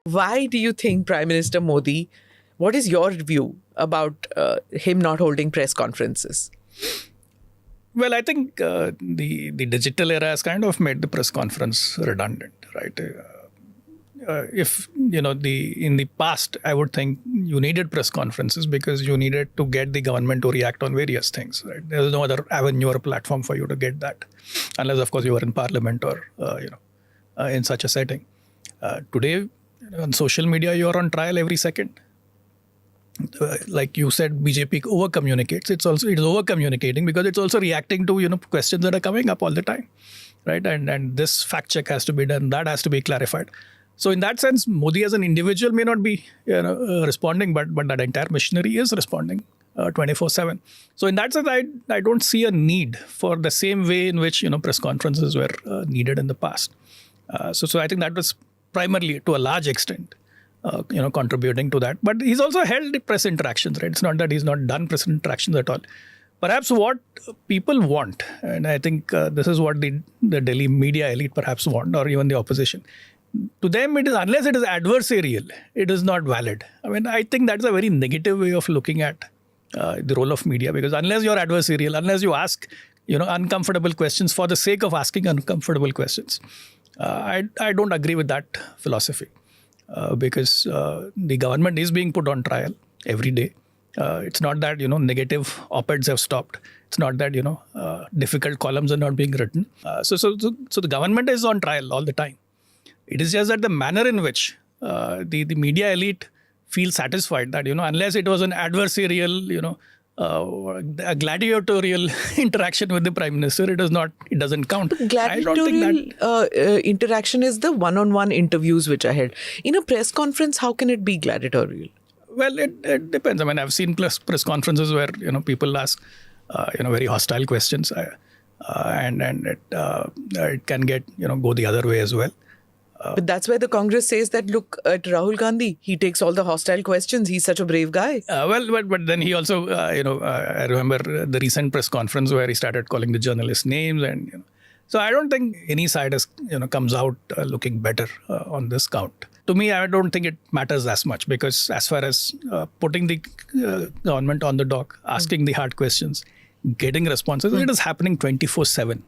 Why do you think Prime Minister Modi, what is your view about him not holding press conferences? Well, I think the digital era has kind of made the press conference redundant, right? If in the past, I would think you needed press conferences because you needed to get the government to react on various things. Right? There was no other avenue or platform for you to get that, unless of course you were in parliament or in such a setting. Today, on social media, you are on trial every second. Like you said, BJP over communicates. It is over communicating because it's also reacting to questions that are coming up all the time, right? And this fact check has to be done. That has to be clarified. So in that sense, Modi as an individual may not be responding, but that entire machinery is responding 24/7. So in that sense, I don't see a need for the same way in which press conferences were needed in the past. So I think that was primarily to a large extent contributing to that. But he's also held press interactions, right? It's not that he's not done press interactions at all. Perhaps what people want, and I think this is what the Delhi media elite perhaps want, or even the opposition. To them, it is, unless it is adversarial, it is not valid. I mean, I think that's a very negative way of looking at the role of media, because unless you're adversarial, unless you ask uncomfortable questions for the sake of asking uncomfortable questions, I don't agree with that philosophy. Because the government is being put on trial every day. It's not that negative op-eds have stopped. It's not that difficult columns are not being written. So the government is on trial all the time. It is just that the manner in which the media elite feels satisfied that unless it was an adversarial a gladiatorial interaction with the Prime Minister, it doesn't count. Gladiatorial interaction is the one-on-one interviews which are held. In a press conference, how can it be gladiatorial? Well, it depends. I mean, I've seen press conferences where people ask very hostile questions, and it can get go the other way as well. But that's why the Congress says that, look, at Rahul Gandhi, he takes all the hostile questions. He's such a brave guy. But then he also, I remember the recent press conference where he started calling the journalists names. And so I don't think any side comes out looking better on this count. To me, I don't think it matters as much, because as far as putting the government on the dock, asking the hard questions, getting responses, it is happening 24/7.